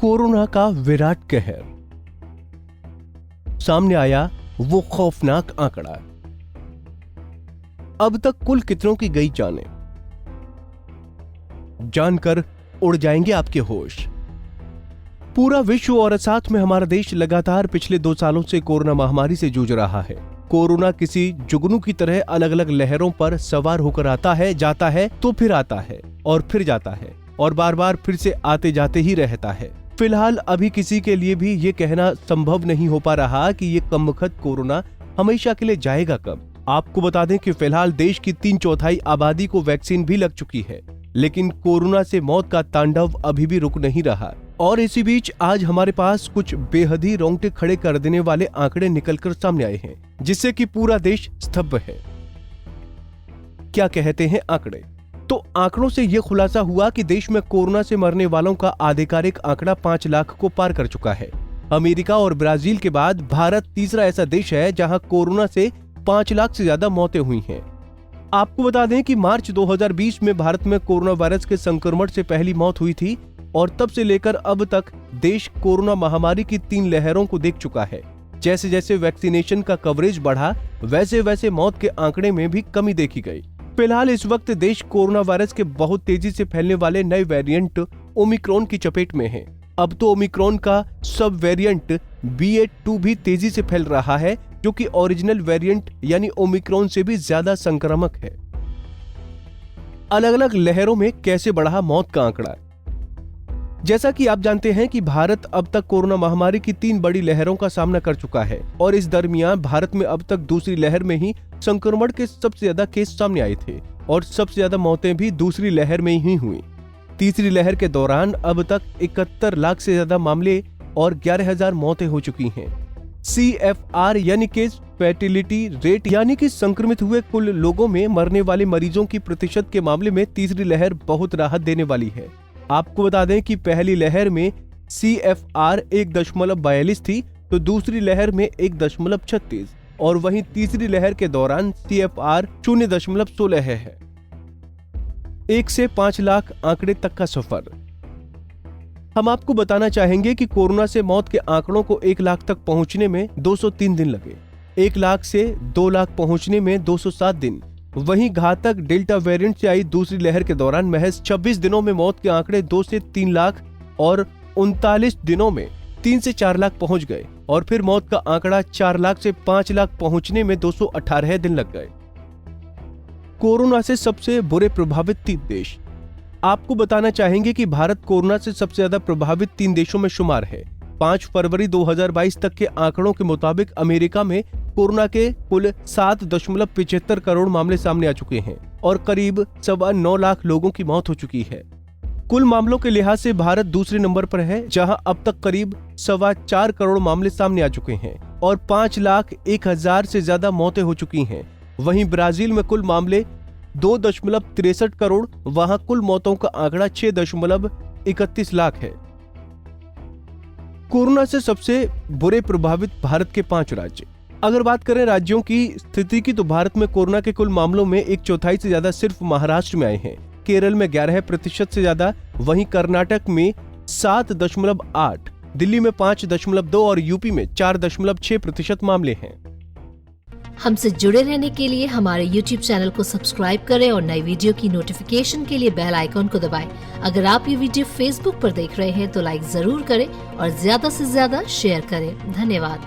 Corona का विराट कहर। सामने आया वो खौफनाक आंकड़ा। अब तक कुल कितनों की गई जानें, जानकर उड़ जाएंगे आपके होश। पूरा विश्व और साथ में हमारा देश लगातार पिछले 2 सालों से कोरोना महामारी से जूझ रहा है। कोरोना किसी जुगनू की तरह अलग अलग लहरों पर सवार होकर आता है, जाता है, तो फिर आता है और फिर जाता है और बार बार फिर से आते जाते ही रहता है। फिलहाल अभी किसी के लिए भी ये कहना संभव नहीं हो पा रहा कि ये कमबख्त कोरोना हमेशा के लिए जाएगा कब। आपको बता दें कि फिलहाल देश की 3/4 आबादी को वैक्सीन भी लग चुकी है, लेकिन कोरोना से मौत का तांडव अभी भी रुक नहीं रहा। और इसी बीच आज हमारे पास कुछ बेहद ही रोंगटे खड़े कर देने वाले आंकड़े निकलकर सामने आए हैं, जिससे कि पूरा देश स्तब्ध है। क्या कहते हैं आंकड़े? तो आंकड़ों से यह खुलासा हुआ कि देश में कोरोना से मरने वालों का आधिकारिक आंकड़ा 5 लाख को पार कर चुका है। अमेरिका और ब्राजील के बाद भारत तीसरा ऐसा देश है जहां कोरोना से 5 लाख से ज्यादा मौतें हुई हैं। आपको बता दें कि मार्च 2020 में भारत में कोरोना वायरस के संक्रमण से पहली मौत हुई थी और तब से लेकर अब तक देश कोरोना महामारी की 3 लहरों को देख चुका है। जैसे जैसे वैक्सीनेशन का कवरेज बढ़ा, वैसे वैसे मौत के आंकड़े में भी कमी देखी गई। फिलहाल इस वक्त देश कोरोना वायरस के बहुत तेजी से फैलने वाले नए वेरिएंट ओमिक्रॉन की चपेट में है। अब तो ओमिक्रॉन का सब वेरिएंट BA.2 भी तेजी से फैल रहा है, जो कि ओरिजिनल वेरिएंट यानी ओमिक्रॉन से भी ज्यादा संक्रामक है। अलग अलग लहरों में कैसे बढ़ा मौत का आंकड़ा? जैसा कि आप जानते हैं कि भारत अब तक कोरोना महामारी की 3 बड़ी लहरों का सामना कर चुका है और इस दरमियान भारत में अब तक दूसरी लहर में ही संक्रमण के सबसे ज्यादा केस सामने आए थे और सबसे ज्यादा मौतें भी दूसरी लहर में ही हुई। तीसरी लहर के दौरान अब तक 71 लाख से ज्यादा मामले और 11,000 मौतें हो चुकी हैं। CFR यानी कि फैटिलिटी रेट यानी कि संक्रमित हुए कुल लोगों में मरने वाले मरीजों की प्रतिशत के मामले में तीसरी लहर बहुत राहत देने वाली है। आपको बता दें कि पहली लहर में CFR 1.42 थी, तो दूसरी लहर में 1.36 और वहीं तीसरी लहर के दौरान CFR 0.16 है। 1 से 5 लाख आंकड़े तक का सफर। हम आपको बताना चाहेंगे कि कोरोना से मौत के आंकड़ों को 1 लाख तक पहुंचने में 203 दिन लगे। 1 लाख से 2 लाख पहुंचने में 207 दिन। वहीं घातक डेल्टा वेरिएंट से आई दूसरी लहर के दौरान महज 26 दिनों में मौत के आंकड़े 2 से 3 लाख और 39 दिनों में 3 से 4 लाख पहुंच गए और फिर मौत का आंकड़ा 4 लाख से 5 लाख पहुंचने में 218 दिन लग गए। कोरोना से सबसे बुरे प्रभावित 3 देश। आपको बताना चाहेंगे कि भारत कोरोना से सबसे ज्यादा प्रभावित 3 देशों में शुमार है। 5 फरवरी 2022 तक के आंकड़ों के मुताबिक अमेरिका में कोरोना के कुल 7.75 करोड़ मामले सामने आ चुके हैं और करीब 9.25 लाख लोगों की मौत हो चुकी है। कुल मामलों के लिहाज से भारत दूसरे नंबर पर है, जहां अब तक करीब 4.25 करोड़ मामले सामने आ चुके हैं और 5,01,000 से ज्यादा मौतें हो चुकी हैं। वहीं ब्राजील में कुल मामले 2.63 करोड़, वहां कुल मौतों का आंकड़ा 6.31 लाख है। कोरोना से सबसे बुरे प्रभावित भारत के 5 राज्य। अगर बात करें राज्यों की स्थिति की, तो भारत में कोरोना के कुल मामलों में 1/4 से ज्यादा सिर्फ महाराष्ट्र में आए हैं। केरल में 11% से ज्यादा, वहीं कर्नाटक में 7.8, दिल्ली में 5.2 और यूपी में 4.6% मामले हैं। हमसे जुड़े रहने के लिए हमारे YouTube चैनल को सब्सक्राइब करें और नई वीडियो की नोटिफिकेशन के लिए बेल आइकॉन को दबाएं। अगर आप ये वीडियो Facebook पर देख रहे हैं तो लाइक जरूर करें और ज्यादा से ज्यादा शेयर करें। धन्यवाद।